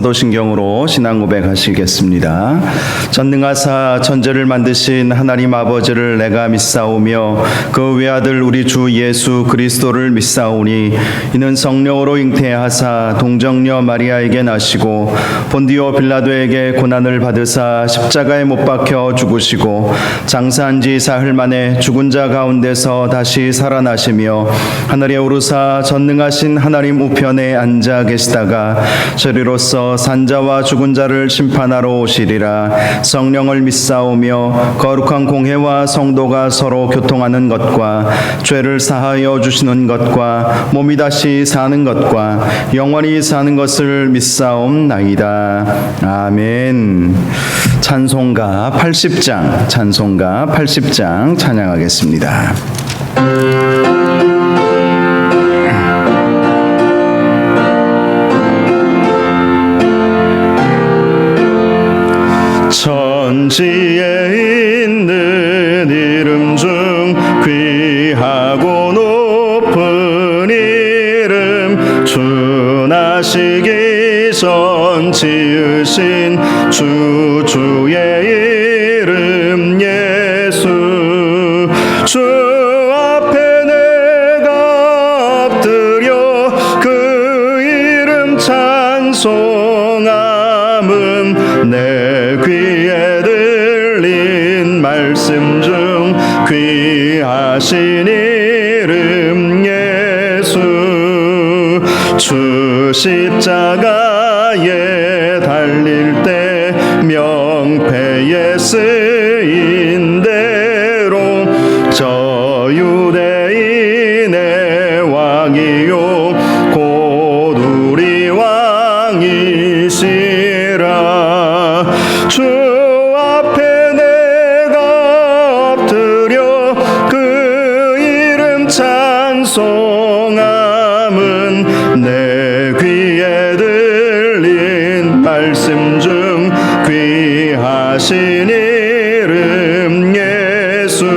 사도신경으로 신앙 고백하시겠습니다. 전능하사 천지를 만드신 하나님 아버지를 내가 믿사오며 그 외아들 우리 주 예수 그리스도를 믿사오니 이는 성령으로 잉태하사 동정녀 마리아에게 나시고 본디오 빌라도에게 고난을 받으사 십자가에 못 박혀 죽으시고 장사한 지 사흘 만에 죽은 자 가운데서 다시 살아나시며 하늘에 오르사 전능하신 하나님 우편에 앉아 계시다가 저리로서 산자와 죽은 자를 심판하러 오시리라. 성령을 믿사오며 거룩한 공회와 성도가 서로 교통하는 것과 죄를 사하여 주시는 것과 몸이 다시 사는 것과 영원히 사는 것을 믿사옵나이다. 아멘. 찬송가 80장 찬양하겠습니다. 천지에 있는 이름 중 귀하고 높은 이름 준하시기 전 지으신 주의 이름 예수. 주 앞에 내가 엎드려 그 이름 찬송함은 내 귀에 들린 말씀 중 귀하신 이름 예수. 주 십자가에 달릴 때 명패에 쓰인 대로 저 유대인의 왕이요 곧 우리 왕이시라. 주 앞에 내가 엎드려 그 이름 찬송함은 내 귀에 들린 말씀 중 귀하신 이름 예수.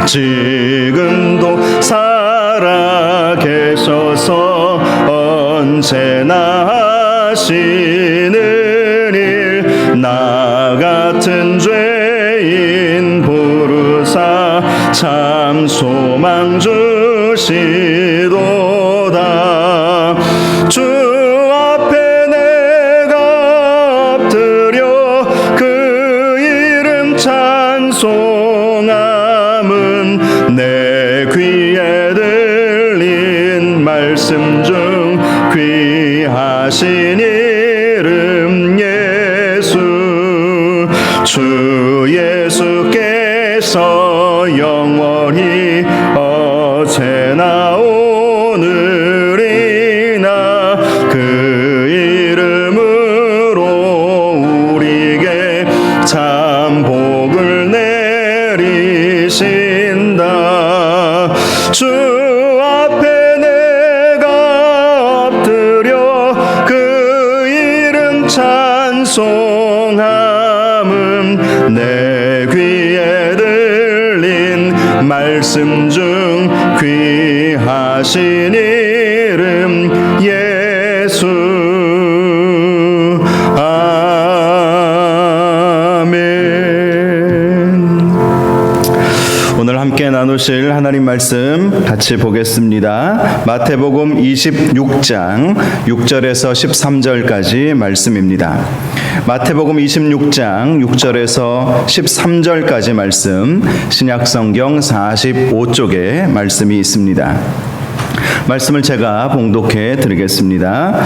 지금도 살아계셔서 언제나 하시는 일, 나 같은 죄인 부르사 참 소망 주시도다. 주 앞에 내가 엎드려 그 이름 찬송함은 내 귀에 들린 말씀 중 귀하신 이름 예수. 주 예수께서 영원히 어제나 오늘이나 그 이름으로 우리에게 참 복을 내리신다. 주 앞에 내가 엎드려 그 이름 찬송함은 내 귀에 들린 말씀 중 귀하신 이름 예수. 아멘. 오늘 함께 나누실 하나님 말씀 같이 보겠습니다. 마태복음 26장 6절에서 13절까지 말씀입니다. 마태복음 26장 6절에서 13절까지 말씀, 신약성경 45쪽에 말씀이 있습니다. 말씀을 제가 봉독해 드리겠습니다.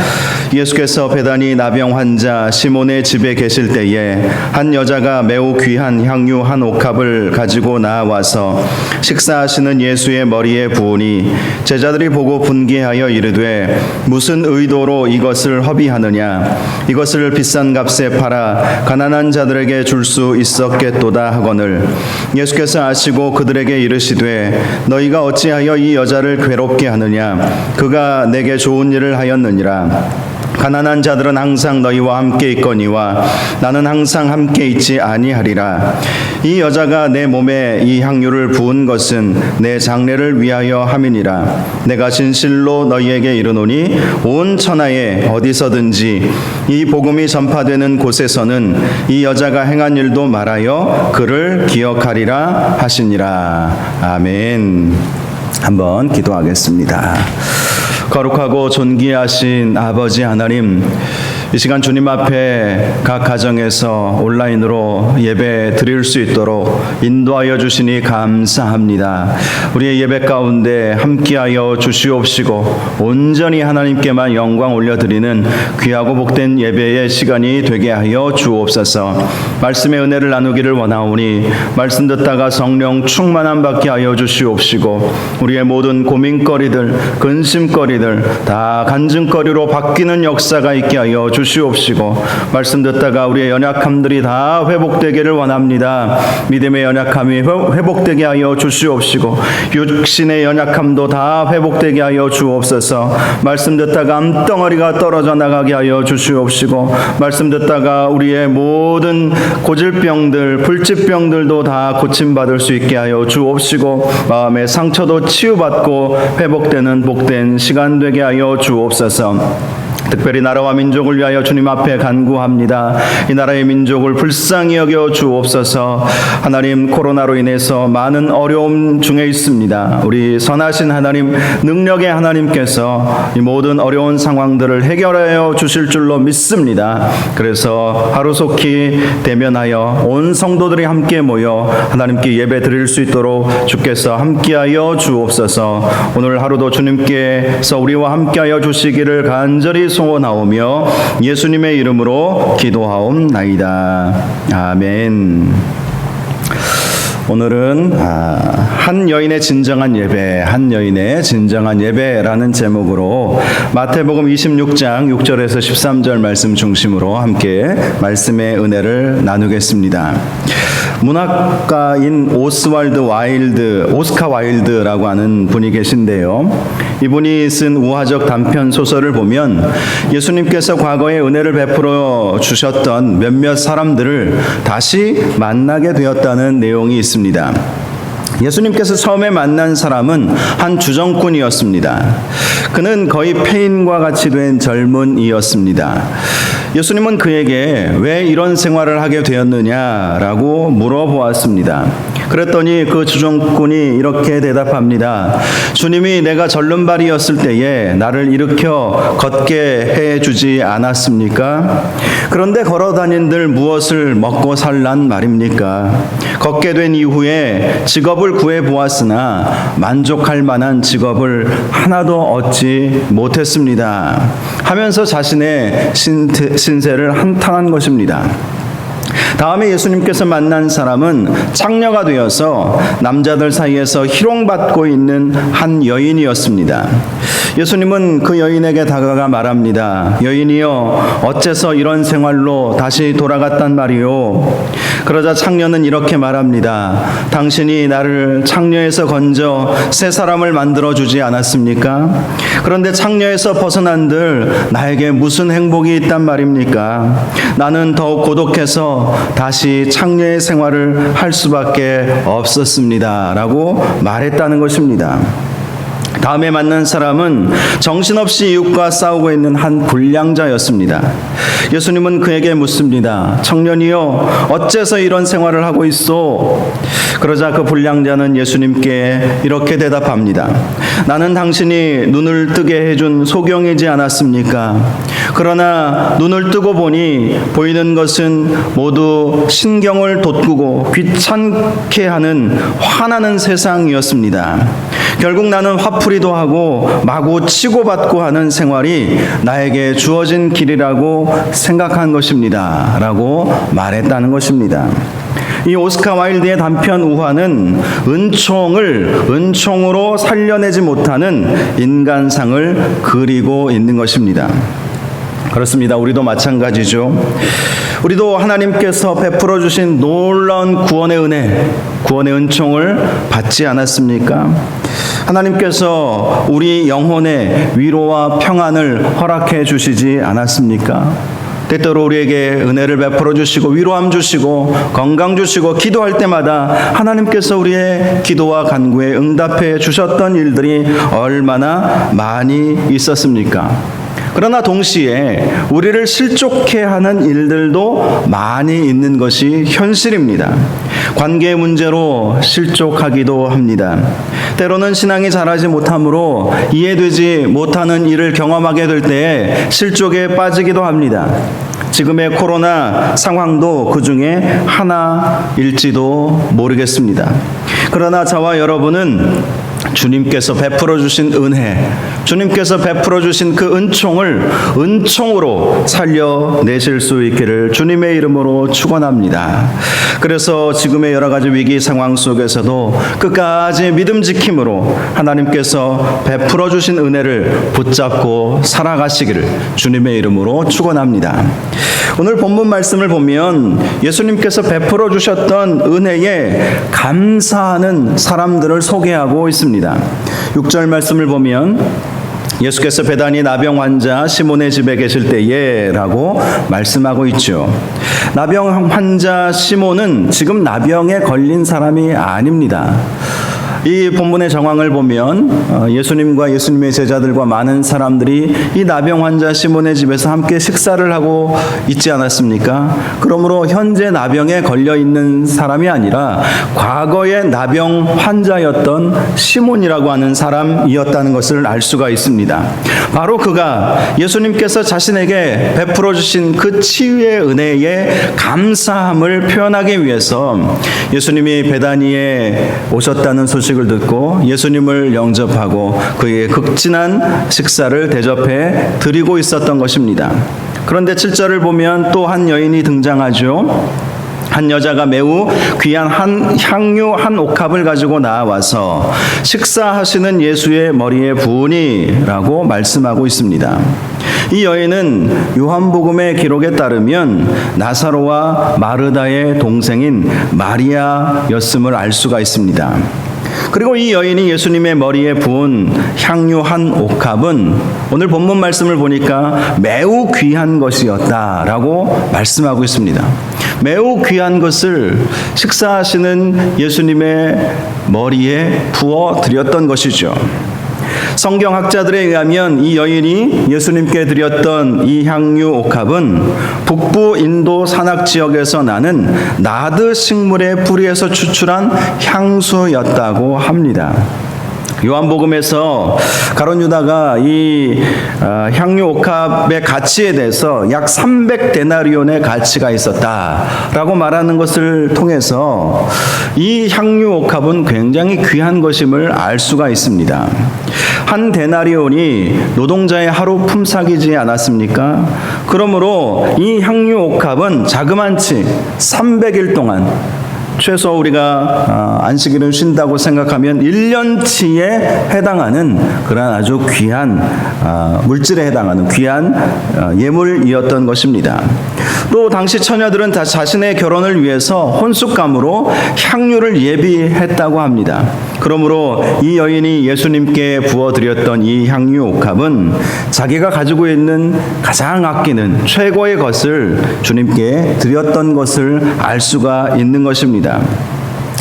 예수께서 베다니 나병 환자 시몬의 집에 계실 때에 한 여자가 매우 귀한 향유 한 옥합을 가지고 나와서 식사하시는 예수의 머리에 부으니 제자들이 보고 분개하여 이르되 무슨 의도로 이것을 허비하느냐. 이것을 비싼 값에 팔아 가난한 자들에게 줄 수 있었겠도다 하거늘 예수께서 아시고 그들에게 이르시되 너희가 어찌하여 이 여자를 괴롭게 하느냐. 그가 내게 좋은 일을 하였느니라. 가난한 자들은 항상 너희와 함께 있거니와 나는 항상 함께 있지 아니하리라. 이 여자가 내 몸에 이 향유를 부은 것은 내 장례를 위하여 함이니라. 내가 진실로 너희에게 이르노니 온 천하에 어디서든지 이 복음이 전파되는 곳에서는 이 여자가 행한 일도 말하여 그를 기억하리라 하시니라. 아멘. 한번 기도하겠습니다. 거룩하고 존귀하신 아버지 하나님, 이 시간 주님 앞에 각 가정에서 온라인으로 예배 드릴 수 있도록 인도하여 주시니 감사합니다. 우리의 예배 가운데 함께하여 주시옵시고 온전히 하나님께만 영광 올려드리는 귀하고 복된 예배의 시간이 되게 하여 주옵소서. 말씀의 은혜를 나누기를 원하오니 말씀 듣다가 성령 충만함 받게 하여 주시옵시고 우리의 모든 고민거리들, 근심거리들 다 간증거리로 바뀌는 역사가 있게 하여 주시옵시고 말씀 듣다가 우리의 연약함들이 다 회복되기를 원합니다. 믿음의 연약함이 회복되게 하여 주시옵시고 육신의 연약함도 다 회복되게 하여 주옵소서. 말씀 듣다가 암덩어리가 떨어져 나가게 하여 주시옵시고 말씀 듣다가 우리의 모든 고질병들, 불치병들도 다 고침받을 수 있게 하여 주옵시고 마음의 상처도 치유받고 회복되는 복된 시간 되게 하여 주옵소서. 특별히 나라와 민족을 위하여 주님 앞에 간구합니다. 이 나라의 민족을 불쌍히 여겨 주옵소서. 하나님, 코로나로 인해서 많은 어려움 중에 있습니다. 우리 선하신 하나님, 능력의 하나님께서 이 모든 어려운 상황들을 해결하여 주실 줄로 믿습니다. 그래서 하루속히 대면하여 온 성도들이 함께 모여 하나님께 예배 드릴 수 있도록 주께서 함께하여 주옵소서. 오늘 하루도 주님께서 우리와 함께하여 주시기를 간절히 소원하오며 예수님의 이름으로 기도하옵나이다. 아멘. 오늘은 한 여인의 진정한 예배, 한 여인의 진정한 예배라는 제목으로 마태복음 26장 6절에서 13절 말씀 중심으로 함께 말씀의 은혜를 나누겠습니다. 문학가인 오스카 와일드라고 하는 분이 계신데요. 이분이 쓴 우화적 단편 소설을 보면 예수님께서 과거에 은혜를 베풀어 주셨던 몇몇 사람들을 다시 만나게 되었다는 내용이 있습니다. 예수님께서 처음에 만난 사람은 한 주정꾼이었습니다. 그는 거의 폐인과 같이 된 젊은이였습니다. 예수님은 그에게 왜 이런 생활을 하게 되었느냐라고 물어보았습니다. 그랬더니 그 주정꾼이 이렇게 대답합니다. 주님이 내가 절름발이었을 때에 나를 일으켜 걷게 해주지 않았습니까? 그런데 걸어다닌들 무엇을 먹고 살란 말입니까? 걷게 된 이후에 직업을 구해보았으나 만족할 만한 직업을 하나도 얻지 못했습니다. 하면서 자신의 신세를 한탄한 것입니다. 다음에 예수님께서 만난 사람은 창녀가 되어서 남자들 사이에서 희롱받고 있는 한 여인이었습니다. 예수님은 그 여인에게 다가가 말합니다. 여인이여, 어째서 이런 생활로 다시 돌아갔단 말이오? 그러자 창녀는 이렇게 말합니다. 당신이 나를 창녀에서 건져 새 사람을 만들어주지 않았습니까? 그런데 창녀에서 벗어난들 나에게 무슨 행복이 있단 말입니까? 나는 더욱 고독해서 다시 창녀의 생활을 할 수밖에 없었습니다. 라고 말했다는 것입니다. 다음에 만난 사람은 정신없이 이웃과 싸우고 있는 한 불량자였습니다. 예수님은 그에게 묻습니다. 청년이여, 어째서 이런 생활을 하고 있소? 그러자 그 불량자는 예수님께 이렇게 대답합니다. 나는 당신이 눈을 뜨게 해준 소경이지 않았습니까? 그러나 눈을 뜨고 보니 보이는 것은 모두 신경을 돋구고 귀찮게 하는 화나는 세상이었습니다. 결국 나는 화풀이도 하고 마구 치고받고 하는 생활이 나에게 주어진 길이라고 생각한 것입니다. 라고 말했다는 것입니다. 이 오스카 와일드의 단편 우화는 은총을 은총으로 살려내지 못하는 인간상을 그리고 있는 것입니다. 그렇습니다. 우리도 마찬가지죠. 우리도 하나님께서 베풀어 주신 놀라운 구원의 은혜, 구원의 은총을 받지 않았습니까? 하나님께서 우리 영혼의 위로와 평안을 허락해 주시지 않았습니까? 때때로 우리에게 은혜를 베풀어 주시고 위로함 주시고 건강 주시고 기도할 때마다 하나님께서 우리의 기도와 간구에 응답해 주셨던 일들이 얼마나 많이 있었습니까? 그러나 동시에 우리를 실족해 하는 일들도 많이 있는 것이 현실입니다. 관계 문제로 실족하기도 합니다. 때로는 신앙이 자라지 못하므로 이해되지 못하는 일을 경험하게 될 때에 실족에 빠지기도 합니다. 지금의 코로나 상황도 그 중에 하나일지도 모르겠습니다. 그러나 저와 여러분은 주님께서 베풀어 주신 은혜, 주님께서 베풀어 주신 그 은총을 은총으로 살려내실 수 있기를 주님의 이름으로 축원합니다. 그래서 지금의 여러 가지 위기 상황 속에서도 끝까지 믿음 지킴으로 하나님께서 베풀어 주신 은혜를 붙잡고 살아가시기를 주님의 이름으로 축원합니다. 오늘 본문 말씀을 보면 예수님께서 베풀어 주셨던 은혜에 감사하는 사람들을 소개하고 있습니다. 6절 말씀을 보면 예수께서 베다니 나병 환자 시몬의 집에 계실 때에 라고 말씀하고 있죠. 나병 환자 시몬은 지금 나병에 걸린 사람이 아닙니다. 이 본문의 정황을 보면 예수님과 예수님의 제자들과 많은 사람들이 이 나병 환자 시몬의 집에서 함께 식사를 하고 있지 않았습니까? 그러므로 현재 나병에 걸려 있는 사람이 아니라 과거의 나병 환자였던 시몬이라고 하는 사람이었다는 것을 알 수가 있습니다. 바로 그가 예수님께서 자신에게 베풀어 주신 그 치유의 은혜에 감사함을 표현하기 위해서 예수님이 베다니에 오셨다는 소식을 듣고 예수님을 영접하고 그의 극진한 식사를 대접해 드리고 있었던 것입니다. 그런데 7절을 보면 또 한 여인이 등장하죠. 한 여자가 매우 귀한 향유 한 옥합을 가지고 나와서 식사하시는 예수의 머리에 부으니라고 말씀하고 있습니다. 이 여인은 요한복음의 기록에 따르면 나사로와 마르다의 동생인 마리아였음을 알 수가 있습니다. 그리고 이 여인이 예수님의 머리에 부은 향유 한 옥합은 오늘 본문 말씀을 보니까 매우 귀한 것이었다라고 말씀하고 있습니다. 매우 귀한 것을 식사하시는 예수님의 머리에 부어 드렸던 것이죠. 성경학자들에 의하면 이 여인이 예수님께 드렸던 이 향유 옥합은 북부 인도 산악 지역에서 나는 나드 식물의 뿌리에서 추출한 향수였다고 합니다. 요한복음에서 가룟 유다가 이 향유 옥합의 가치에 대해서 약 300데나리온의 가치가 있었다라고 말하는 것을 통해서 이 향유 옥합은 굉장히 귀한 것임을 알 수가 있습니다. 한 데나리온이 노동자의 하루 품삯이지 않았습니까? 그러므로 이 향유 옥합은 자그만치 300일 동안 최소 우리가 안식일을 쉰다고 생각하면 1년치에 해당하는 그런 아주 귀한 물질에 해당하는 귀한 예물이었던 것입니다. 또 당시 처녀들은 다 자신의 결혼을 위해서 혼숙감으로 향유를 예비했다고 합니다. 그러므로 이 여인이 예수님께 부어드렸던 이 향유 옥합은 자기가 가지고 있는 가장 아끼는 최고의 것을 주님께 드렸던 것을 알 수가 있는 것입니다.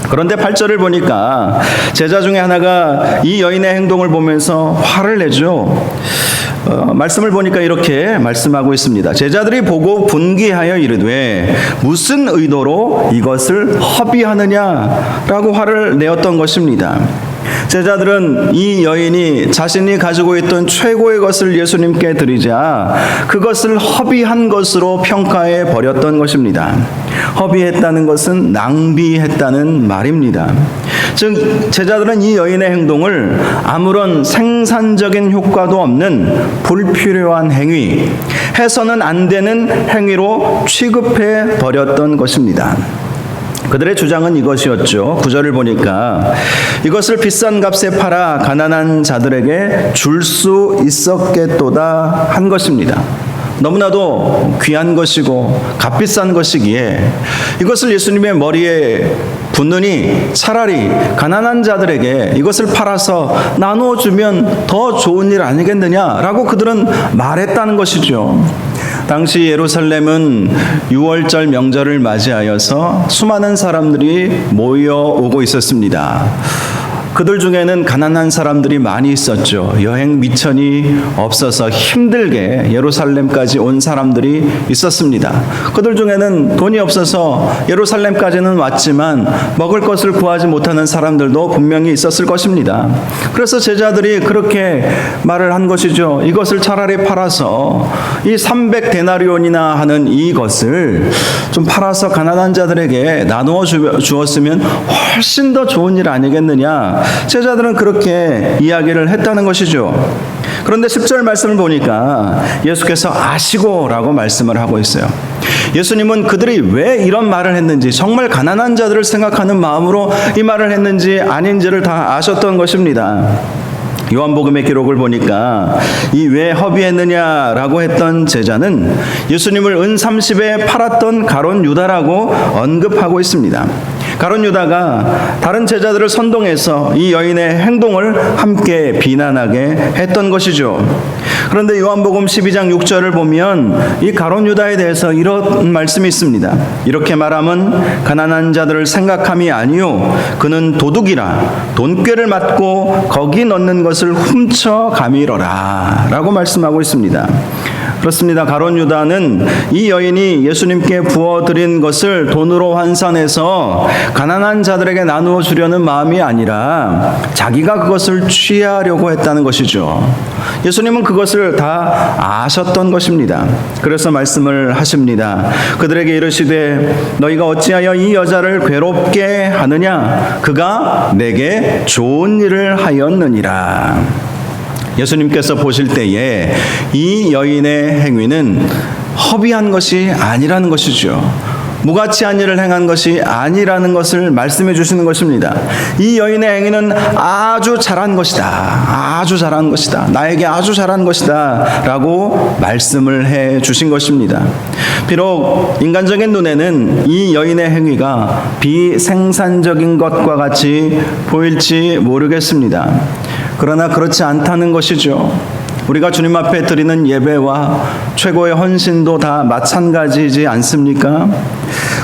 그런데 8절을 보니까 제자 중에 하나가 이 여인의 행동을 보면서 화를 내죠. 말씀을 보니까 이렇게 말씀하고 있습니다. 제자들이 보고 분기하여 이르되 무슨 의도로 이것을 허비하느냐라고 화를 내었던 것입니다. 제자들은 이 여인이 자신이 가지고 있던 최고의 것을 예수님께 드리자 그것을 허비한 것으로 평가해 버렸던 것입니다. 허비했다는 것은 낭비했다는 말입니다. 즉 제자들은 이 여인의 행동을 아무런 생산적인 효과도 없는 불필요한 행위, 해서는 안 되는 행위로 취급해 버렸던 것입니다. 그들의 주장은 이것이었죠. 9절을 보니까 이것을 비싼 값에 팔아 가난한 자들에게 줄 수 있었겠도다 한 것입니다. 너무나도 귀한 것이고 값비싼 것이기에 이것을 예수님의 머리에 붓느니 차라리 가난한 자들에게 이것을 팔아서 나누어 주면 더 좋은 일 아니겠느냐라고 그들은 말했다는 것이죠. 당시 예루살렘은 6월절 명절을 맞이하여서 수많은 사람들이 모여오고 있었습니다. 그들 중에는 가난한 사람들이 많이 있었죠. 여행 미천이 없어서 힘들게 예루살렘까지 온 사람들이 있었습니다. 그들 중에는 돈이 없어서 예루살렘까지는 왔지만 먹을 것을 구하지 못하는 사람들도 분명히 있었을 것입니다. 그래서 제자들이 그렇게 말을 한 것이죠. 이것을 차라리 팔아서 이 300데나리온이나 하는 이것을 좀 팔아서 가난한 자들에게 나누어 주었으면 훨씬 더 좋은 일 아니겠느냐. 제자들은 그렇게 이야기를 했다는 것이죠. 그런데 10절 말씀을 보니까 예수께서 아시고라고 말씀을 하고 있어요. 예수님은 그들이 왜 이런 말을 했는지, 정말 가난한 자들을 생각하는 마음으로 이 말을 했는지 아닌지를 다 아셨던 것입니다. 요한복음의 기록을 보니까 이 왜 허비했느냐라고 했던 제자는 예수님을 은 30에 팔았던 가룟 유다라고 언급하고 있습니다. 가룟 유다가 다른 제자들을 선동해서 이 여인의 행동을 함께 비난하게 했던 것이죠. 그런데 요한복음 12장 6절을 보면 이 가룟 유다에 대해서 이런 말씀이 있습니다. 이렇게 말하면 가난한 자들을 생각함이 아니요 그는 도둑이라 돈꾀를 맞고 거기 넣는 것을 훔쳐 가미러라 라고 말씀하고 있습니다. 그렇습니다. 가룟 유다는 이 여인이 예수님께 부어드린 것을 돈으로 환산해서 가난한 자들에게 나누어 주려는 마음이 아니라 자기가 그것을 취하려고 했다는 것이죠. 예수님은 그것을 다 아셨던 것입니다. 그래서 말씀을 하십니다. 그들에게 이르시되 너희가 어찌하여 이 여자를 괴롭게 하느냐? 그가 내게 좋은 일을 하였느니라. 예수님께서 보실 때에 이 여인의 행위는 허비한 것이 아니라는 것이죠. 무가치한 일을 행한 것이 아니라는 것을 말씀해 주시는 것입니다. 이 여인의 행위는 아주 잘한 것이다. 아주 잘한 것이다. 나에게 아주 잘한 것이다. 라고 말씀을 해 주신 것입니다. 비록 인간적인 눈에는 이 여인의 행위가 비생산적인 것과 같이 보일지 모르겠습니다. 그러나 그렇지 않다는 것이죠. 우리가 주님 앞에 드리는 예배와 최고의 헌신도 다 마찬가지지 않습니까?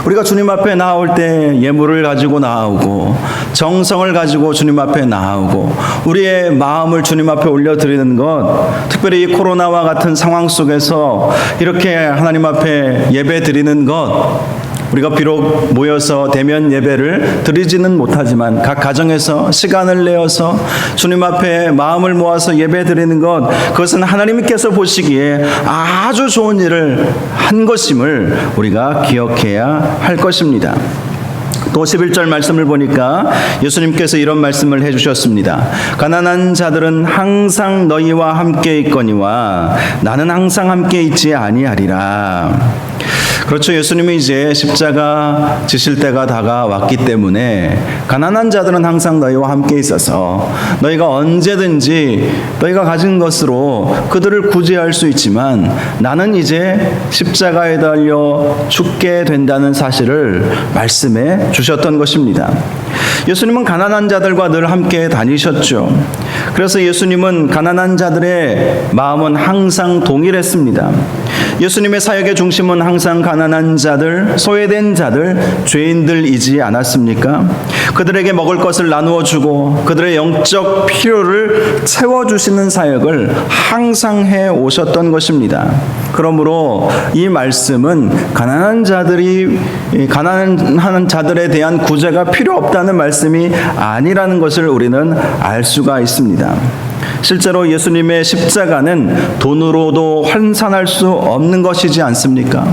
우리가 주님 앞에 나올 때 예물을 가지고 나오고 정성을 가지고 주님 앞에 나오고 우리의 마음을 주님 앞에 올려드리는 것, 특별히 이 코로나와 같은 상황 속에서 이렇게 하나님 앞에 예배 드리는 것, 우리가 비록 모여서 대면 예배를 드리지는 못하지만 각 가정에서 시간을 내어서 주님 앞에 마음을 모아서 예배 드리는 것, 그것은 하나님께서 보시기에 아주 좋은 일을 한 것임을 우리가 기억해야 할 것입니다. 또 11절 말씀을 보니까 예수님께서 이런 말씀을 해주셨습니다. 가난한 자들은 항상 너희와 함께 있거니와 나는 항상 함께 있지 아니하리라. 그렇죠. 예수님이 이제 십자가 지실 때가 다가왔기 때문에 가난한 자들은 항상 너희와 함께 있어서 너희가 언제든지 너희가 가진 것으로 그들을 구제할 수 있지만 나는 이제 십자가에 달려 죽게 된다는 사실을 말씀해 주셨던 것입니다. 예수님은 가난한 자들과 늘 함께 다니셨죠. 그래서 예수님은 가난한 자들의 마음은 항상 동일했습니다. 예수님의 사역의 중심은 항상 가난한 자들, 소외된 자들, 죄인들이지 않았습니까? 그들에게 먹을 것을 나누어 주고 그들의 영적 필요를 채워주시는 사역을 항상 해 오셨던 것입니다. 그러므로 이 말씀은 가난한 자들에 대한 구제가 필요 없다는 말씀이 아니라는 것을 우리는 알 수가 있습니다. 실제로 예수님의 십자가는 돈으로도 환산할 수 없는 것이지 않습니까?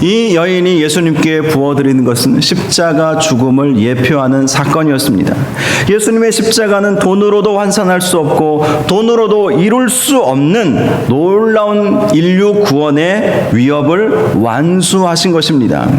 이 여인이 예수님께 부어드리는 것은 십자가 죽음을 예표하는 사건이었습니다. 예수님의 십자가는 돈으로도 환산할 수 없고 돈으로도 이룰 수 없는 놀라운 인류 구원의 위협을 완수하신 것입니다.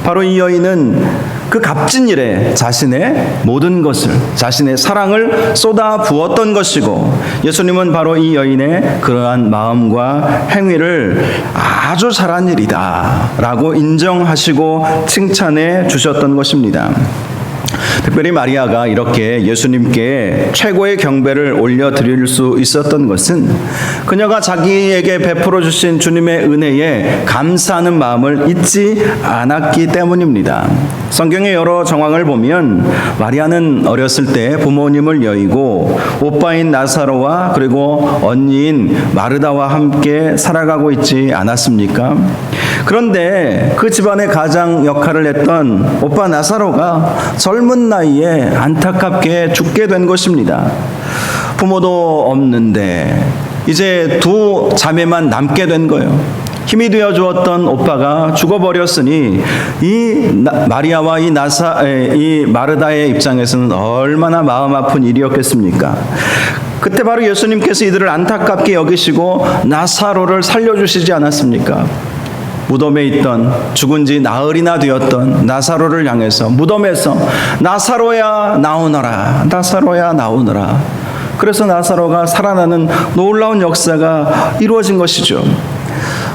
바로 이 여인은 그 값진 일에 자신의 모든 것을, 자신의 사랑을 쏟아 부었던 것이고, 예수님은 바로 이 여인의 그러한 마음과 행위를 아주 잘한 일이다 라고 인정하시고 칭찬해 주셨던 것입니다. 특별히 마리아가 이렇게 예수님께 최고의 경배를 올려드릴 수 있었던 것은 그녀가 자기에게 베풀어 주신 주님의 은혜에 감사하는 마음을 잊지 않았기 때문입니다. 성경의 여러 정황을 보면 마리아는 어렸을 때 부모님을 여의고 오빠인 나사로와 그리고 언니인 마르다와 함께 살아가고 있지 않았습니까? 그런데 그 집안의 가장 역할을 했던 오빠 나사로가 젊은 나이에 안타깝게 죽게 된 것입니다. 부모도 없는데 이제 두 자매만 남게 된 거예요. 힘이 되어 주었던 오빠가 죽어버렸으니 이 마리아와 이 마르다의 입장에서는 얼마나 마음 아픈 일이었겠습니까? 그때 바로 예수님께서 이들을 안타깝게 여기시고 나사로를 살려주시지 않았습니까? 무덤에 있던, 죽은 지 나흘이나 되었던 나사로를 향해서 무덤에서 나사로야 나오너라, 나사로야 나오너라. 그래서 나사로가 살아나는 놀라운 역사가 이루어진 것이죠.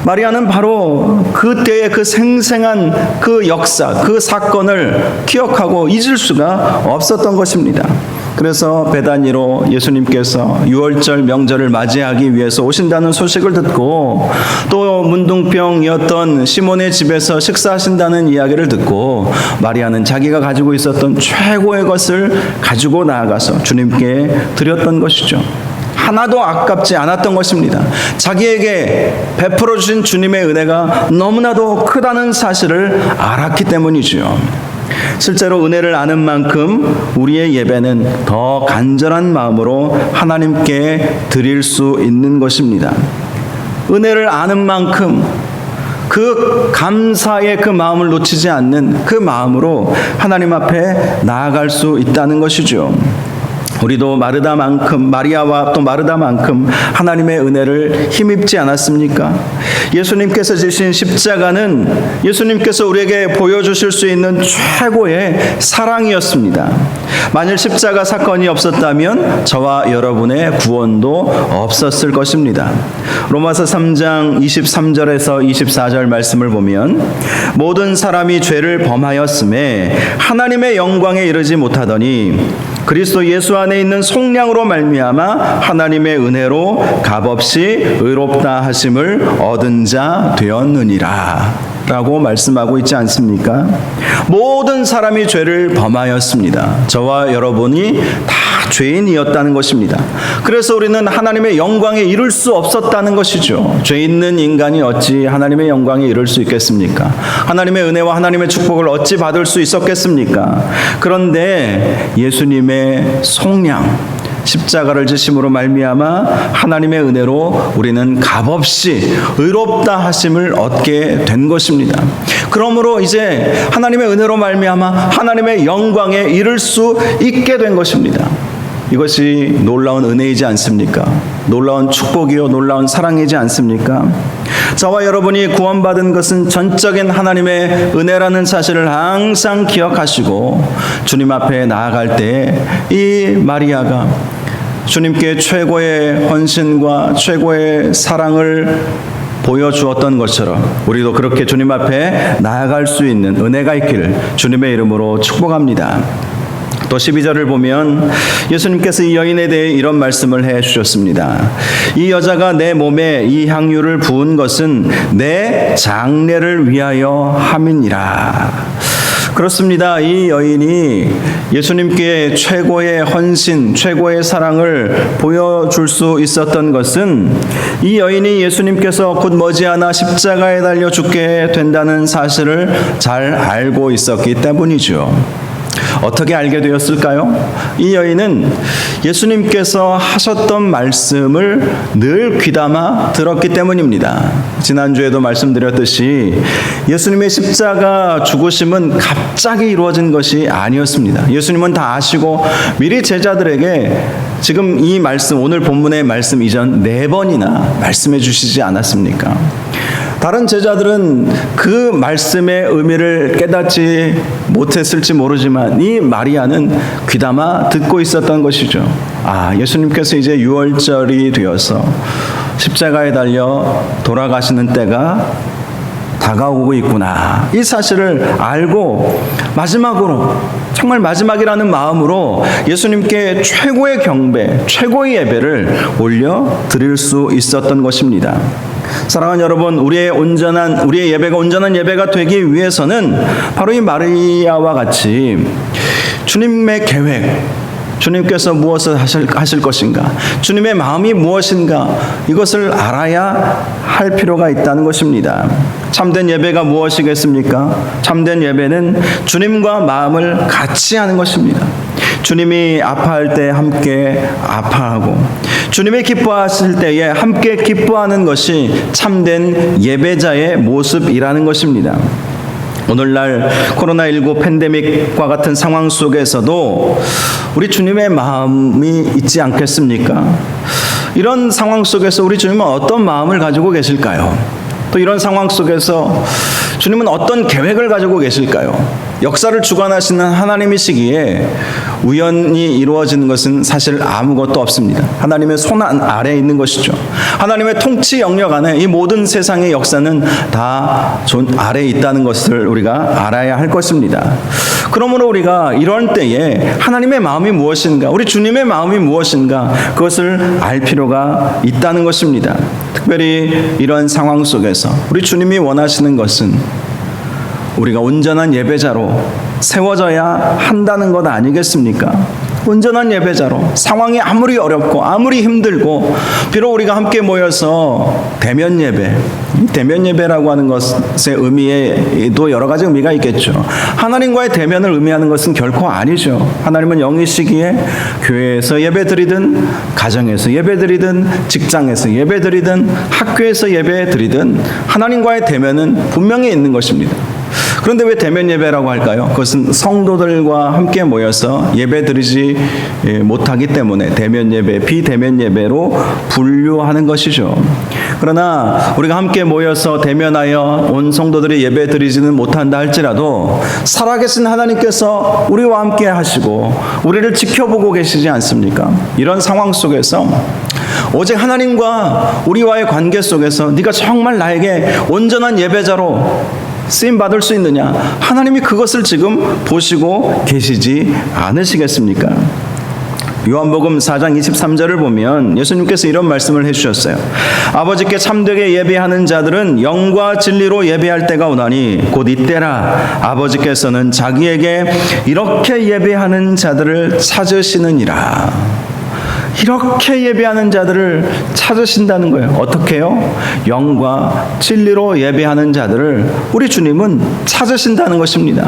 마리아는 바로 그때의 그 생생한 그 역사, 그 사건을 기억하고 잊을 수가 없었던 것입니다. 그래서 베다니로 예수님께서 유월절 명절을 맞이하기 위해서 오신다는 소식을 듣고, 또 문둥병이었던 시몬의 집에서 식사하신다는 이야기를 듣고 마리아는 자기가 가지고 있었던 최고의 것을 가지고 나아가서 주님께 드렸던 것이죠. 하나도 아깝지 않았던 것입니다. 자기에게 베풀어 주신 주님의 은혜가 너무나도 크다는 사실을 알았기 때문이죠. 실제로 은혜를 아는 만큼 우리의 예배는 더 간절한 마음으로 하나님께 드릴 수 있는 것입니다. 은혜를 아는 만큼 그 감사의 그 마음을 놓치지 않는 그 마음으로 하나님 앞에 나아갈 수 있다는 것이죠. 우리도 마리아와 또 마르다만큼 하나님의 은혜를 힘입지 않았습니까? 예수님께서 지신 십자가는 예수님께서 우리에게 보여주실 수 있는 최고의 사랑이었습니다. 만일 십자가 사건이 없었다면 저와 여러분의 구원도 없었을 것입니다. 로마서 3장 23절에서 24절 말씀을 보면, 모든 사람이 죄를 범하였음에 하나님의 영광에 이르지 못하더니 그리스도 예수 안에 있는 속량으로 말미암아 하나님의 은혜로 값없이 의롭다 하심을 얻은 자 되었느니라 라고 말씀하고 있지 않습니까? 모든 사람이 죄를 범하였습니다. 저와 여러분이 다 죄인이었다는 것입니다. 그래서 우리는 하나님의 영광에 이를 수 없었다는 것이죠. 죄 있는 인간이 어찌 하나님의 영광에 이를 수 있겠습니까? 하나님의 은혜와 하나님의 축복을 어찌 받을 수 있었겠습니까? 그런데 예수님의 속량, 십자가를 지심으로 말미암아 하나님의 은혜로 우리는 값없이 의롭다 하심을 얻게 된 것입니다. 그러므로 이제 하나님의 은혜로 말미암아 하나님의 영광에 이를 수 있게 된 것입니다. 이것이 놀라운 은혜이지 않습니까? 놀라운 축복이요, 놀라운 사랑이지 않습니까? 저와 여러분이 구원받은 것은 전적인 하나님의 은혜라는 사실을 항상 기억하시고, 주님 앞에 나아갈 때 이 마리아가 주님께 최고의 헌신과 최고의 사랑을 보여주었던 것처럼 우리도 그렇게 주님 앞에 나아갈 수 있는 은혜가 있기를 주님의 이름으로 축복합니다. 또 12절을 보면 예수님께서 이 여인에 대해 이런 말씀을 해 주셨습니다. 이 여자가 내 몸에 이 향유를 부은 것은 내 장례를 위하여 함이니라. 그렇습니다. 이 여인이 예수님께 최고의 헌신, 최고의 사랑을 보여줄 수 있었던 것은 이 여인이 예수님께서 곧 머지않아 십자가에 달려 죽게 된다는 사실을 잘 알고 있었기 때문이죠. 어떻게 알게 되었을까요? 이 여인은 예수님께서 하셨던 말씀을 늘 귀담아 들었기 때문입니다. 지난주에도 말씀드렸듯이 예수님의 십자가 죽으심은 갑자기 이루어진 것이 아니었습니다. 예수님은 다 아시고 미리 제자들에게 지금 이 말씀, 오늘 본문의 말씀 이전 4번이나 말씀해 주시지 않았습니까? 다른 제자들은 그 말씀의 의미를 깨닫지 못했을지 모르지만 이 마리아는 귀담아 듣고 있었던 것이죠. 예수님께서 이제 유월절이 되어서 십자가에 달려 돌아가시는 때가 다가오고 있구나. 이 사실을 알고 마지막으로, 정말 마지막이라는 마음으로 예수님께 최고의 경배, 최고의 예배를 올려드릴 수 있었던 것입니다. 사랑하는 여러분, 우리의 예배가 온전한 예배가 되기 위해서는 바로 이 마리아와 같이 주님의 계획, 주님께서 무엇을 하실 것인가, 주님의 마음이 무엇인가, 이것을 알아야 할 필요가 있다는 것입니다. 참된 예배가 무엇이겠습니까? 참된 예배는 주님과 마음을 같이 하는 것입니다. 주님이 아파할 때 함께 아파하고, 주님이 기뻐하실 때에 함께 기뻐하는 것이 참된 예배자의 모습이라는 것입니다. 오늘날 코로나19 팬데믹과 같은 상황 속에서도 우리 주님의 마음이 있지 않겠습니까? 이런 상황 속에서 우리 주님은 어떤 마음을 가지고 계실까요? 또 이런 상황 속에서 주님은 어떤 계획을 가지고 계실까요? 역사를 주관하시는 하나님이시기에 우연히 이루어지는 것은 사실 아무것도 없습니다. 하나님의 손 아래에 있는 것이죠. 하나님의 통치 영역 안에 이 모든 세상의 역사는 다 아래에 있다는 것을 우리가 알아야 할 것입니다. 그러므로 우리가 이런 때에 하나님의 마음이 무엇인가, 우리 주님의 마음이 무엇인가, 그것을 알 필요가 있다는 것입니다. 특별히 이런 상황 속에서 우리 주님이 원하시는 것은 우리가 온전한 예배자로 세워져야 한다는 것 아니겠습니까? 온전한 예배자로, 상황이 아무리 어렵고 아무리 힘들고, 비록 우리가 함께 모여서 대면 예배, 대면 예배라고 하는 것의 의미에도 여러 가지 의미가 있겠죠. 하나님과의 대면을 의미하는 것은 결코 아니죠. 하나님은 영이시기에 교회에서 예배드리든, 가정에서 예배드리든, 직장에서 예배드리든, 학교에서 예배드리든 하나님과의 대면은 분명히 있는 것입니다. 그런데 왜 대면 예배라고 할까요? 그것은 성도들과 함께 모여서 예배드리지 못하기 때문에 대면 예배, 비대면 예배로 분류하는 것이죠. 그러나 우리가 함께 모여서 대면하여 온 성도들이 예배드리지는 못한다 할지라도 살아계신 하나님께서 우리와 함께 하시고 우리를 지켜보고 계시지 않습니까? 이런 상황 속에서 오직 하나님과 우리와의 관계 속에서 네가 정말 나에게 온전한 예배자로 쓰임 받을 수 있느냐, 하나님이 그것을 지금 보시고 계시지 않으시겠습니까? 요한복음 4장 23절을 보면 예수님께서 이런 말씀을 해주셨어요. 아버지께 참되게 예배하는 자들은 영과 진리로 예배할 때가 오나니 곧 이때라. 아버지께서는 자기에게 이렇게 예배하는 자들을 찾으시느니라. 이렇게 예배하는 자들을 찾으신다는 거예요. 어떻게요? 영과 진리로 예배하는 자들을 우리 주님은 찾으신다는 것입니다.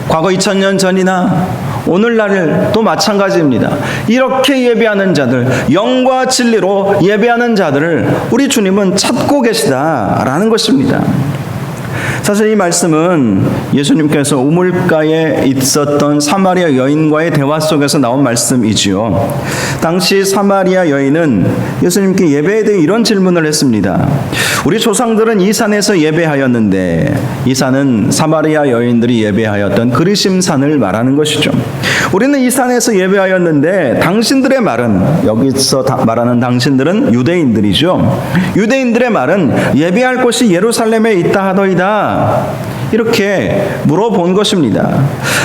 과거 2000년 전이나 오늘날 또 마찬가지입니다. 이렇게 예배하는 자들, 영과 진리로 예배하는 자들을 우리 주님은 찾고 계시다라는 것입니다. 사실 이 말씀은 예수님께서 우물가에 있었던 사마리아 여인과의 대화 속에서 나온 말씀이지요. 당시 사마리아 여인은 예수님께 예배에 대해 이런 질문을 했습니다. 우리 조상들은 이 산에서 예배하였는데, 이 산은 사마리아 여인들이 예배하였던 그리심산을 말하는 것이죠. 우리는 이 산에서 예배하였는데 당신들의 말은, 여기서 말하는 당신들은 유대인들이죠. 유대인들의 말은 예배할 곳이 예루살렘에 있다 하더이다. 이렇게 물어본 것입니다.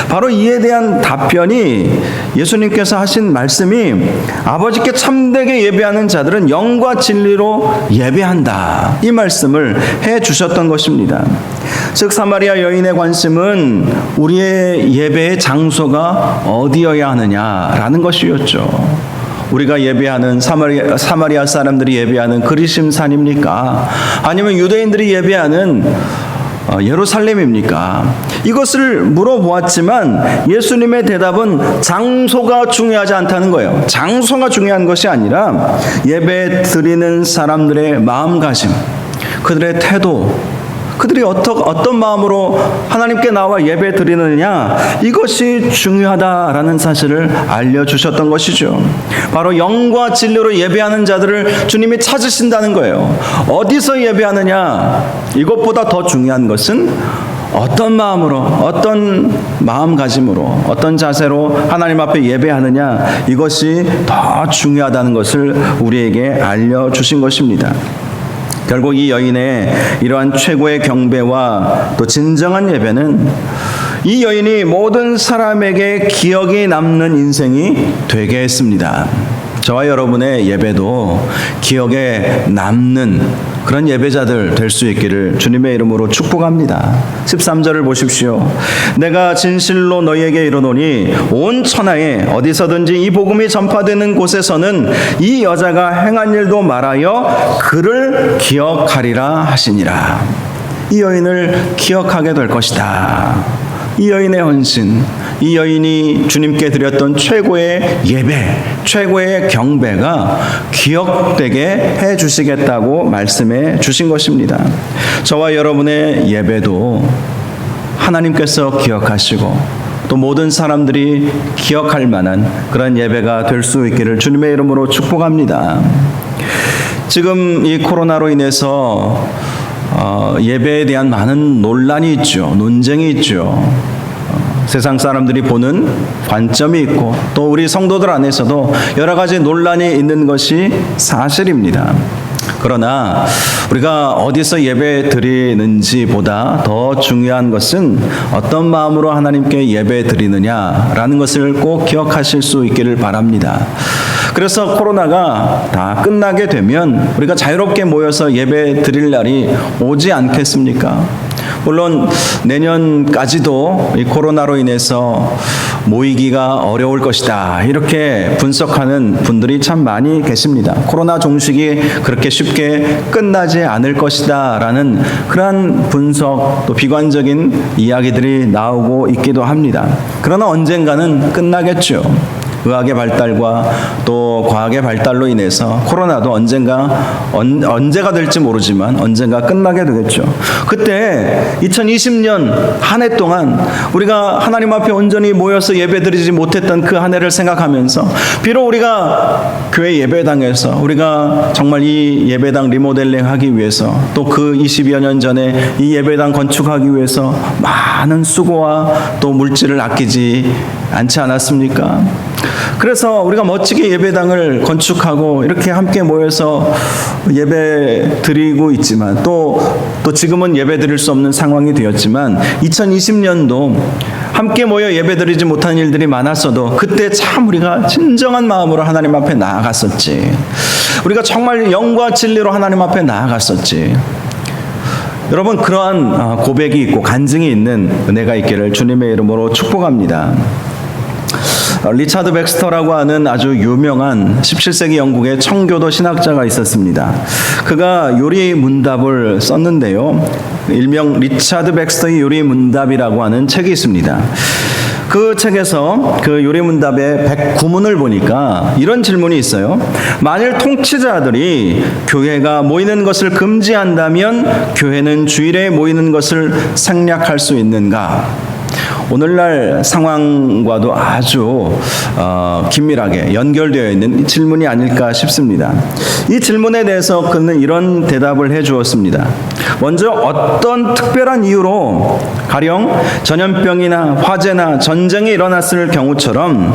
바로 이에 대한 답변이 예수님께서 하신 말씀이 아버지께 참되게 예배하는 자들은 영과 진리로 예배한다, 이 말씀을 해 주셨던 것입니다. 즉 사마리아 여인의 관심은 우리의 예배의 장소가 어디여야 하느냐라는 것이었죠. 우리가 예배하는 사마리아 사람들이 예배하는 그리심산입니까? 아니면 유대인들이 예배하는 예루살렘입니까? 이것을 물어보았지만 예수님의 대답은 장소가 중요하지 않다는 거예요. 장소가 중요한 것이 아니라 예배 드리는 사람들의 마음가짐, 그들의 태도, 그들이 어떤 마음으로 하나님께 나와 예배 드리느냐, 이것이 중요하다라는 사실을 알려주셨던 것이죠. 바로 영과 진리로 예배하는 자들을 주님이 찾으신다는 거예요. 어디서 예배하느냐, 이것보다 더 중요한 것은 어떤 마음으로, 어떤 마음가짐으로, 어떤 자세로 하나님 앞에 예배하느냐, 이것이 더 중요하다는 것을 우리에게 알려주신 것입니다. 결국 이 여인의 이러한 최고의 경배와 또 진정한 예배는 이 여인이 모든 사람에게 기억이 남는 인생이 되게 했습니다. 저와 여러분의 예배도 기억에 남는 그런 예배자들 될 수 있기를 주님의 이름으로 축복합니다. 13절을 보십시오. 내가 진실로 너희에게 이르노니 온 천하에 어디서든지 이 복음이 전파되는 곳에서는 이 여자가 행한 일도 말하여 그를 기억하리라 하시니라. 이 여인을 기억하게 될 것이다. 이 여인의 헌신, 이 여인이 주님께 드렸던 최고의 예배, 최고의 경배가 기억되게 해주시겠다고 말씀해 주신 것입니다. 저와 여러분의 예배도 하나님께서 기억하시고 또 모든 사람들이 기억할 만한 그런 예배가 될 수 있기를 주님의 이름으로 축복합니다. 지금 이 코로나로 인해서 예배에 대한 많은 논란이 있죠. 논쟁이 있죠. 세상 사람들이 보는 관점이 있고 또 우리 성도들 안에서도 여러 가지 논란이 있는 것이 사실입니다. 그러나 우리가 어디서 예배 드리는지보다 더 중요한 것은 어떤 마음으로 하나님께 예배 드리느냐라는 것을 꼭 기억하실 수 있기를 바랍니다. 그래서 코로나가 다 끝나게 되면 우리가 자유롭게 모여서 예배 드릴 날이 오지 않겠습니까? 물론 내년까지도 이 코로나로 인해서 모이기가 어려울 것이다, 이렇게 분석하는 분들이 참 많이 계십니다. 코로나 종식이 그렇게 쉽게 끝나지 않을 것이다 라는 그러한 분석, 또 비관적인 이야기들이 나오고 있기도 합니다. 그러나 언젠가는 끝나겠죠. 의학의 발달과 또 과학의 발달로 인해서 코로나도 언제가 될지 모르지만 언젠가 끝나게 되겠죠. 그때 2020년 한 해 동안 우리가 하나님 앞에 온전히 모여서 예배드리지 못했던 그 한 해를 생각하면서 비록 우리가 교회 예배당에서 우리가 정말 이 예배당 리모델링 하기 위해서 또 그 20여 년 전에 이 예배당 건축하기 위해서 많은 수고와 또 물질을 아끼지 않지 않았습니까? 그래서 우리가 멋지게 예배당을 건축하고 이렇게 함께 모여서 예배 드리고 있지만 또 지금은 예배 드릴 수 없는 상황이 되었지만 2020년도 함께 모여 예배 드리지 못한 일들이 많았어도 그때 참 우리가 진정한 마음으로 하나님 앞에 나아갔었지. 우리가 정말 영과 진리로 하나님 앞에 나아갔었지. 여러분, 그러한 고백이 있고 간증이 있는 은혜가 있기를 주님의 이름으로 축복합니다. 리차드 백스터라고 하는 아주 유명한 17세기 영국의 청교도 신학자가 있었습니다. 그가 요리 문답을 썼는데요. 일명 리차드 백스터의 요리 문답이라고 하는 책이 있습니다. 그 책에서 그 요리 문답의 109문을 보니까 이런 질문이 있어요. 만일 통치자들이 교회가 모이는 것을 금지한다면 교회는 주일에 모이는 것을 생략할 수 있는가? 오늘날 상황과도 아주 긴밀하게 연결되어 있는 질문이 아닐까 싶습니다. 이 질문에 대해서 그는 이런 대답을 해 주었습니다. 먼저 어떤 특별한 이유로 가령 전염병이나 화재나 전쟁이 일어났을 경우처럼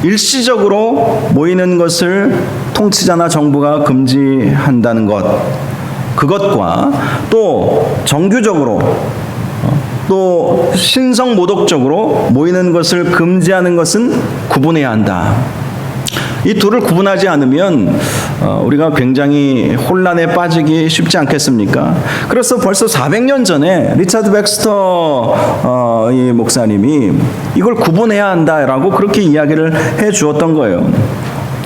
일시적으로 모이는 것을 통치자나 정부가 금지한다는 것, 그것과 또 정규적으로 또 신성모독적으로 모이는 것을 금지하는 것은 구분해야 한다. 이 둘을 구분하지 않으면 우리가 굉장히 혼란에 빠지기 쉽지 않겠습니까? 그래서 벌써 400년 전에 리차드 백스터 이 목사님이 이걸 구분해야 한다라고 그렇게 이야기를 해 주었던 거예요.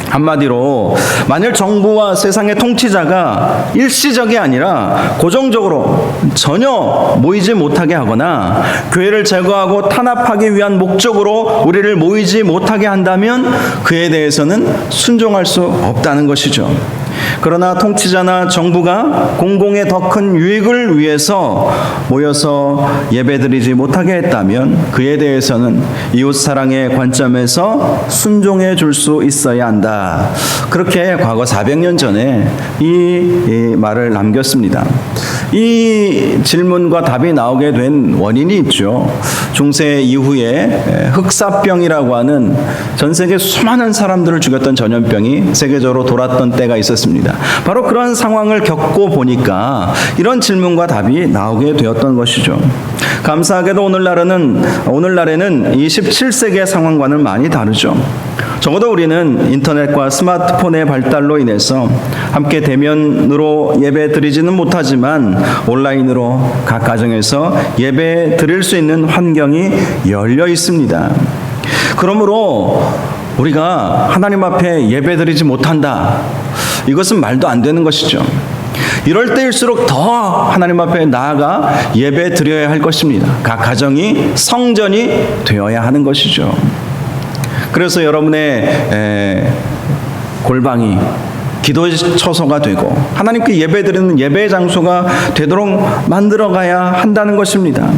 한마디로 만일 정부와 세상의 통치자가 일시적이 아니라 고정적으로 전혀 모이지 못하게 하거나 교회를 제거하고 탄압하기 위한 목적으로 우리를 모이지 못하게 한다면 그에 대해서는 순종할 수 없다는 것이죠. 그러나 통치자나 정부가 공공의 더 큰 유익을 위해서 모여서 예배드리지 못하게 했다면 그에 대해서는 이웃 사랑의 관점에서 순종해 줄 수 있어야 한다. 그렇게 과거 400년 전에 이 말을 남겼습니다. 이 질문과 답이 나오게 된 원인이 있죠. 중세 이후에 흑사병이라고 하는 전 세계 수많은 사람들을 죽였던 전염병이 세계적으로 돌았던 때가 있었습니다. 바로 그런 상황을 겪고 보니까 이런 질문과 답이 나오게 되었던 것이죠. 감사하게도 오늘날에는 이 17세기의 상황과는 많이 다르죠. 적어도 우리는 인터넷과 스마트폰의 발달로 인해서 함께 대면으로 예배 드리지는 못하지만 온라인으로 각 가정에서 예배 드릴 수 있는 환경이 열려 있습니다. 그러므로 우리가 하나님 앞에 예배 드리지 못한다. 이것은 말도 안 되는 것이죠. 이럴 때일수록 더 하나님 앞에 나아가 예배 드려야 할 것입니다. 각 가정이 성전이 되어야 하는 것이죠. 그래서 여러분의 골방이 기도의 처소가 되고 하나님께 예배드리는 예배의 장소가 되도록 만들어가야 한다는 것입니다.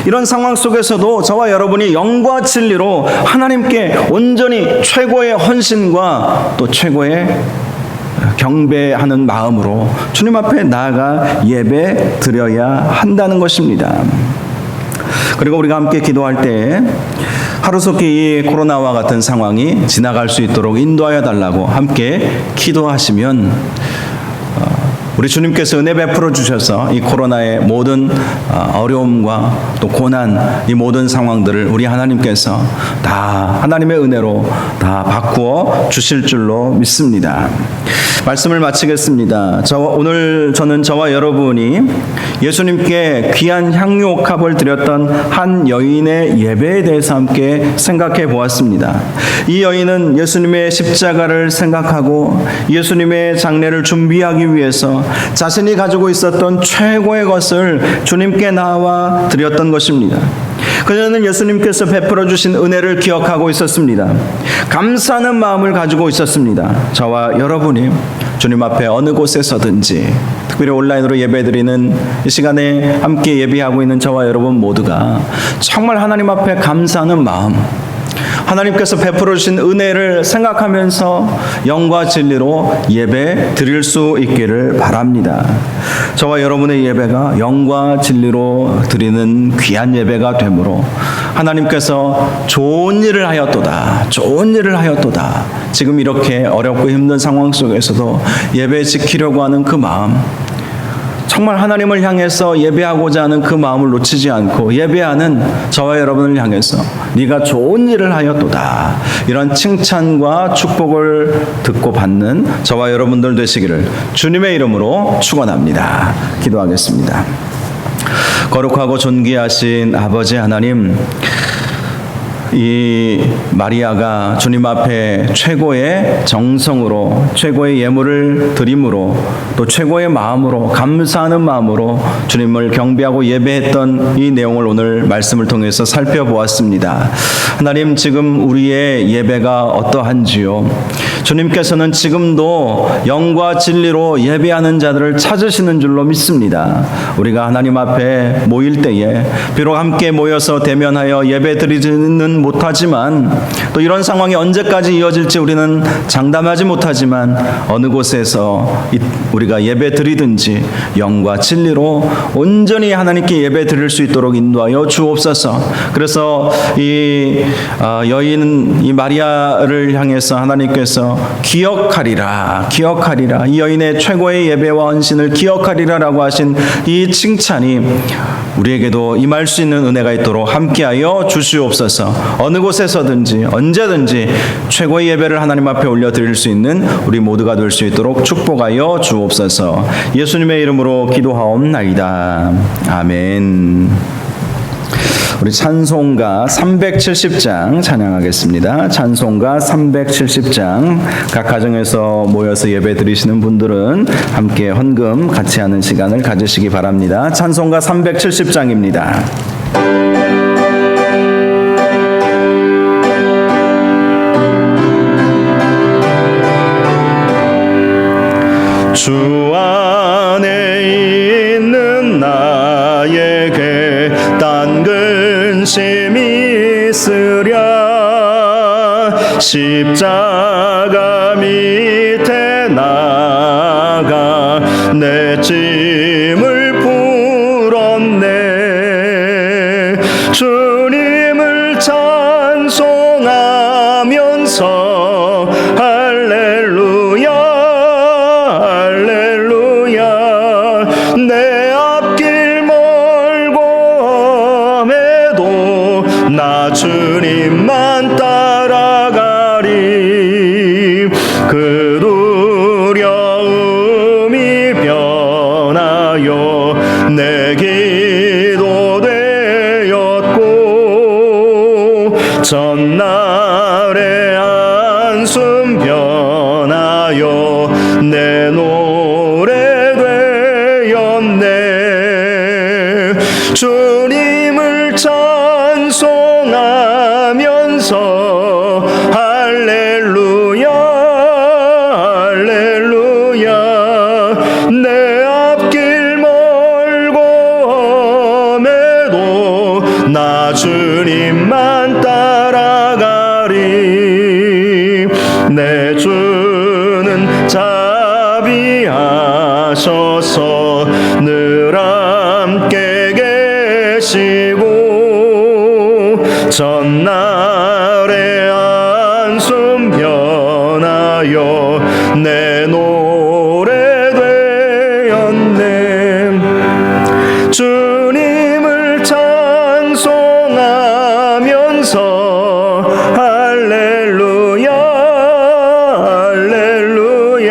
이런 상황 속에서도 저와 여러분이 영과 진리로 하나님께 온전히 최고의 헌신과 또 최고의 경배하는 마음으로 주님 앞에 나아가 예배 드려야 한다는 것입니다. 그리고 우리가 함께 기도할 때 하루속히 이 코로나와 같은 상황이 지나갈 수 있도록 인도하여 달라고 함께 기도하시면 우리 주님께서 은혜 베풀어 주셔서 이 코로나의 모든 어려움과 또 고난, 이 모든 상황들을 우리 하나님께서 다 하나님의 은혜로 다 바꾸어 주실 줄로 믿습니다. 말씀을 마치겠습니다. 오늘 저는 저와 여러분이 예수님께 귀한 향유옥합을 드렸던 한 여인의 예배에 대해서 함께 생각해 보았습니다. 이 여인은 예수님의 십자가를 생각하고 예수님의 장례를 준비하기 위해서 자신이 가지고 있었던 최고의 것을 주님께 나와 드렸던 것입니다. 그녀는 예수님께서 베풀어 주신 은혜를 기억하고 있었습니다. 감사하는 마음을 가지고 있었습니다. 저와 여러분이 주님 앞에 어느 곳에서든지 특별히 온라인으로 예배드리는 이 시간에 함께 예배하고 있는 저와 여러분 모두가 정말 하나님 앞에 감사하는 마음, 하나님께서 베풀어 주신 은혜를 생각하면서 영과 진리로 예배 드릴 수 있기를 바랍니다. 저와 여러분의 예배가 영과 진리로 드리는 귀한 예배가 되므로 하나님께서 좋은 일을 하였도다. 지금 이렇게 어렵고 힘든 상황 속에서도 예배 지키려고 하는 그 마음, 정말 하나님을 향해서 예배하고자 하는 그 마음을 놓치지 않고 예배하는 저와 여러분을 향해서 네가 좋은 일을 하였도다, 이런 칭찬과 축복을 듣고 받는 저와 여러분들 되시기를 주님의 이름으로 축원합니다. 기도하겠습니다. 거룩하고 존귀하신 아버지 하나님, 이 마리아가 주님 앞에 최고의 정성으로 최고의 예물을 드림으로 또 최고의 마음으로 감사하는 마음으로 주님을 경배하고 예배했던 이 내용을 오늘 말씀을 통해서 살펴보았습니다. 하나님, 지금 우리의 예배가 어떠한지요? 주님께서는 지금도 영과 진리로 예배하는 자들을 찾으시는 줄로 믿습니다. 우리가 하나님 앞에 모일 때에 비록 함께 모여서 대면하여 예배 드리지는 못하지만 또 이런 상황이 언제까지 이어질지 우리는 장담하지 못하지만 어느 곳에서 우리가 예배 드리든지 영과 진리로 온전히 하나님께 예배 드릴 수 있도록 인도하여 주옵소서. 그래서 이 여인, 이 마리아를 향해서 하나님께서 기억하리라, 이 여인의 최고의 예배와 헌신을 기억하리라라고 하신 이 칭찬이 우리에게도 임할 수 있는 은혜가 있도록 함께하여 주시옵소서. 어느 곳에서든지 언제든지 최고의 예배를 하나님 앞에 올려드릴 수 있는 우리 모두가 될 수 있도록 축복하여 주옵소서. 예수님의 이름으로 기도하옵나이다. 아멘. 우리 찬송가 370장 찬양하겠습니다. 찬송가 370장, 각 가정에서 모여서 예배 드리시는 분들은 함께 헌금 같이 하는 시간을 가지시기 바랍니다. 찬송가 370장입니다. 주 안에 있는 나에게 딴 근심이 있으랴. 십자가 밑에 나가 내 짐을 풀었네. 주님을 찬송하면서 할렐루야 할렐루야. 내 앞길 멀고 매도 나 주님만 따라가리. 그 두려움이 변하여 내 기도 되었고 전날의 한숨 변하여 내 노래 되었네. 주님을 찬송하면서 할렐루야 할렐루야. 내 앞길 멀고 매도 나 주님만 따라가리. 내 주는 자비하셔서 늘 함께 계시고 전날의 한숨 변하여 내 노래 되었네. 주님을 찬송하면서 할렐루야 할렐루야.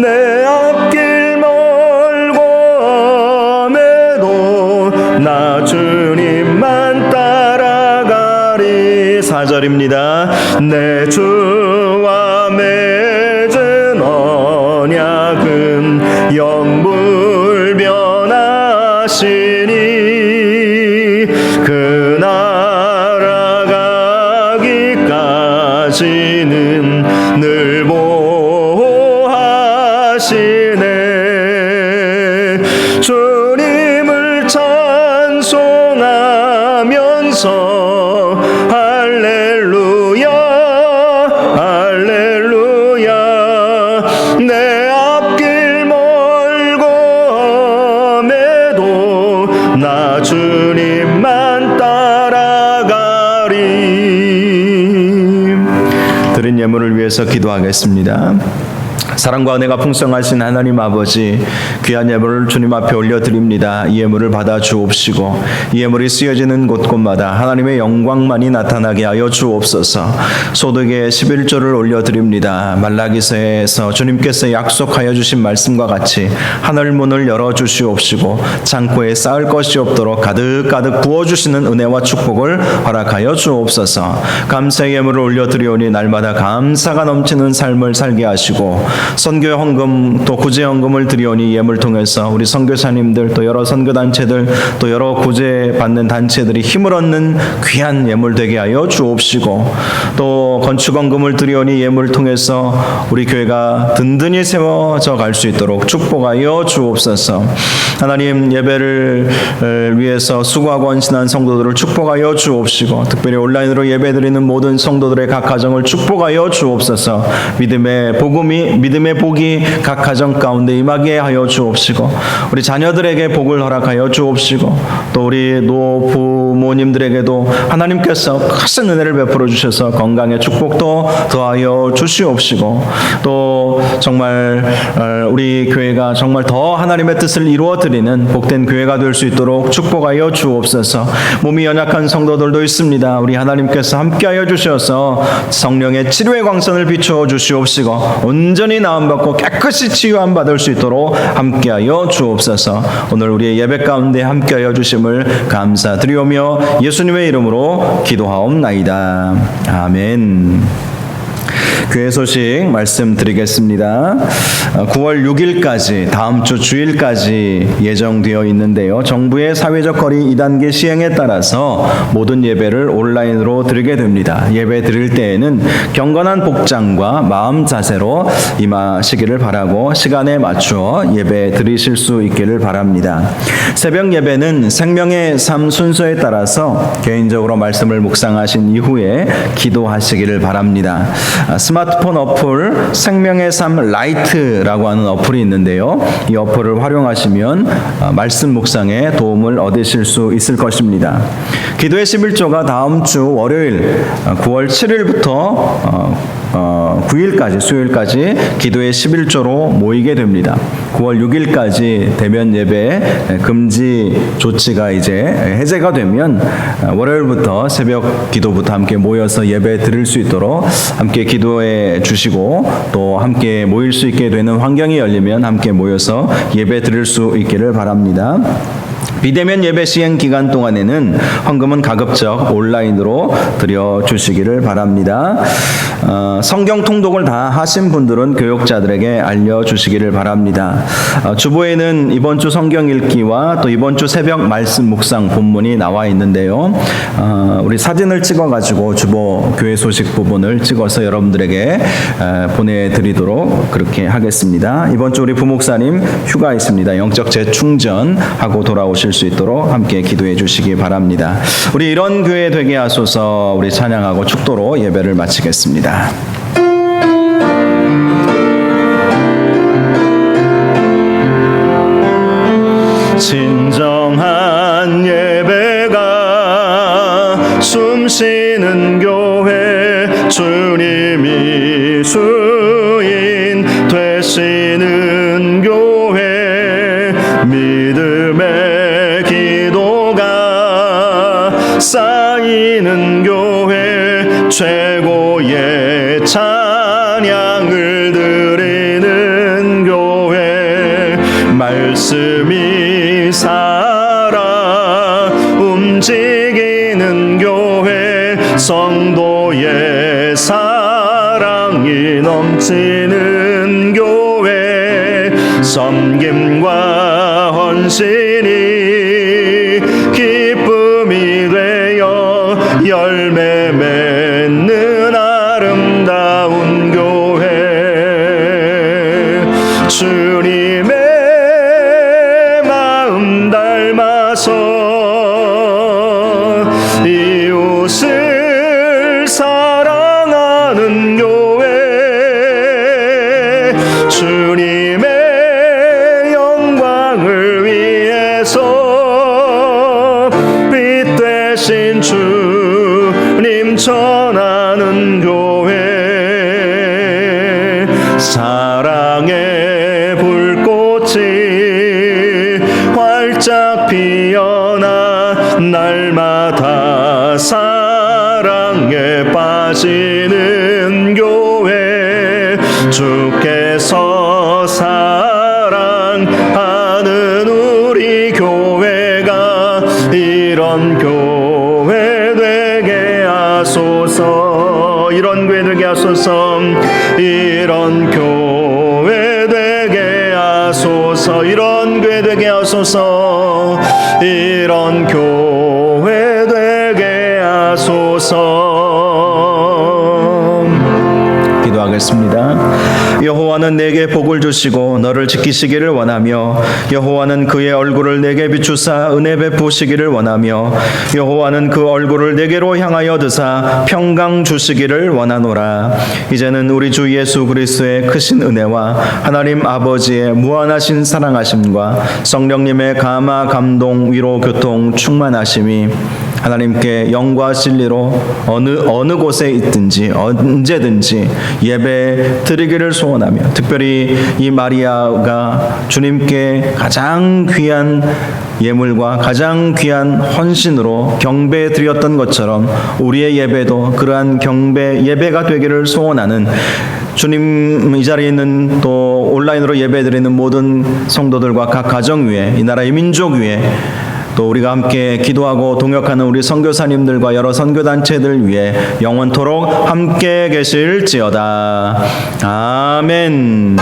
내 앞길 멀고 매도 나 주님만 따라가리. 4절입니다. 내 주와 맺은 언약은 영불변하시니 그 나라 가기까지는 늘 보호하시네. 주님을 찬송하면서 할렐루야 할렐루야. 내 앞길 멀고 매도 나 주님만 따라가리. 드린 예물을 위해서 기도하겠습니다. 사랑과 은혜가 풍성하신 하나님 아버지, 귀한 예물을 주님 앞에 올려드립니다. 이 예물을 받아 주옵시고 이 예물이 쓰여지는 곳곳마다 하나님의 영광만이 나타나게 하여 주옵소서. 소득의 11조를 올려드립니다. 말라기서에서 주님께서 약속하여 주신 말씀과 같이 하늘 문을 열어주시옵시고 창고에 쌓을 것이 없도록 가득가득 부어주시는 은혜와 축복을 허락하여 주옵소서. 감사의 예물을 올려드리오니 날마다 감사가 넘치는 삶을 살게 하시고 선교 헌금 또 구제 헌금을 드리오니 예물 통해서 우리 선교사님들 또 여러 선교단체들 또 여러 구제 받는 단체들이 힘을 얻는 귀한 예물 되게 하여 주옵시고 또 건축 헌금을 드리오니 예물을 통해서 우리 교회가 든든히 세워져 갈 수 있도록 축복하여 주옵소서. 하나님, 예배를 위해서 수고하고 헌신한 성도들을 축복하여 주옵시고 특별히 온라인으로 예배드리는 모든 성도들의 각 가정을 축복하여 주옵소서. 믿음의 복이 각 가정 가운데 임하게 하여 주옵시고 우리 자녀들에게 복을 허락하여 주옵시고 또 우리 노부모님들에게도 하나님께서 큰 은혜를 베풀어 주셔서 건강의 축복도 더하여 주시옵시고 또 정말 우리 교회가 정말 더 하나님의 뜻을 이루어드리는 복된 교회가 될 수 있도록 축복하여 주옵소서. 몸이 연약한 성도들도 있습니다. 우리 하나님께서 함께하여 주셔서 성령의 치료의 광선을 비추어 주시옵시고 온전히 나음받고 깨끗이 치유함 받을 수 있도록 함께하여 주옵소서. 오늘 우리의 예배 가운데 함께하여 주심을 감사드리오며 예수님의 이름으로 기도하옵나이다. 아멘. 교회 소식 말씀드리겠습니다. 9월 6일까지 다음 주 주일까지 예정되어 있는데요. 정부의 사회적 거리 2단계 시행에 따라서 모든 예배를 온라인으로 드리게 됩니다. 예배 드릴 때에는 경건한 복장과 마음 자세로 임하시기를 바라고 시간에 맞추어 예배 드리실 수 있기를 바랍니다. 새벽 예배는 생명의 삶 순서에 따라서 개인적으로 말씀을 묵상하신 이후에 기도하시기를 바랍니다. 스마트폰 어플 생명의 삶 라이트라고 하는 어플이 있는데요. 이 어플을 활용하시면 말씀 묵상에 도움을 얻으실 수 있을 것입니다. 기도의 11조가 다음 주 월요일 9월 7일부터 9일까지 수요일까지 기도의 11조로 모이게 됩니다. 9월 6일까지 대면 예배 금지 조치가 이제 해제가 되면 월요일부터 새벽 기도부터 함께 모여서 예배 드릴 수 있도록 함께 기도해 주시고 또 함께 모일 수 있게 되는 환경이 열리면 함께 모여서 예배 드릴 수 있기를 바랍니다. 비대면 예배 시행 기간 동안에는 헌금은 가급적 온라인으로 드려주시기를 바랍니다. 성경 통독을 다 하신 분들은 교육자들에게 알려주시기를 바랍니다. 주보에는 이번 주 성경 읽기와 또 이번 주 새벽 말씀 묵상 본문이 나와 있는데요. 우리 사진을 찍어가지고 주보 교회 소식 부분을 찍어서 여러분들에게 보내드리도록 그렇게 하겠습니다. 이번 주 우리 부목사님 휴가 있습니다. 영적 재충전하고 돌아오실 수 있도록 함께 기도해 주시기 바랍니다. 우리 이런 교회 되게 하소서. 우리 찬양하고 축도로 예배를 마치겠습니다. 진정한 예배가 숨쉬는 교회, 주님이 주인 되시는 교회, 믿음의 기도가 쌓이는 교회, 최고의 찬양을 드리는 교회, 말씀이 살아 움직이는 교회, 성도의 사랑이 넘치는 교회, 섬김과 헌신이 기쁨이 되어 열매 맺는 아름다운 교회, 주님의 마음 닮아서 이웃을 사랑하는 교회, 주님의 영광을 위해서 빛 되신 주님 전하는 교회, 사랑의 불꽃이 활짝 피어나 날마다 사랑에 빠지는 교회, 주께서 사랑하는 우리 교회가 이런 교회 되게 하소서. 이런 교회 되게 하소서. 이런 교회 되게 하소서. 이런 교회 되게 하소서. 이런 교회 되게 하소서. 기도하겠습니다. 여호와는 내게 복을 주시고 너를 지키시기를 원하며, 여호와는 그의 얼굴을 내게 비추사 은혜 베푸시기를 원하며, 여호와는 그 얼굴을 내게로 향하여 드사 평강 주시기를 원하노라. 이제는 우리 주 예수 그리스도의 크신 은혜와 하나님 아버지의 무한하신 사랑하심과 성령님의 감화 감동 위로 교통 충만하심이 하나님께 영과 진리로 어느 곳에 있든지 언제든지 예배 드리기를 소원하며, 특별히 이 마리아가 주님께 가장 귀한 예물과 가장 귀한 헌신으로 경배 드렸던 것처럼 우리의 예배도 그러한 경배 예배가 되기를 소원하는, 주님 이 자리에 있는 또 온라인으로 예배 드리는 모든 성도들과 각 가정 위에, 이 나라의 민족 위에 또 우리가 함께 기도하고 동역하는 우리 선교사님들과 여러 선교단체들 위해 영원토록 함께 계실지어다. 아멘.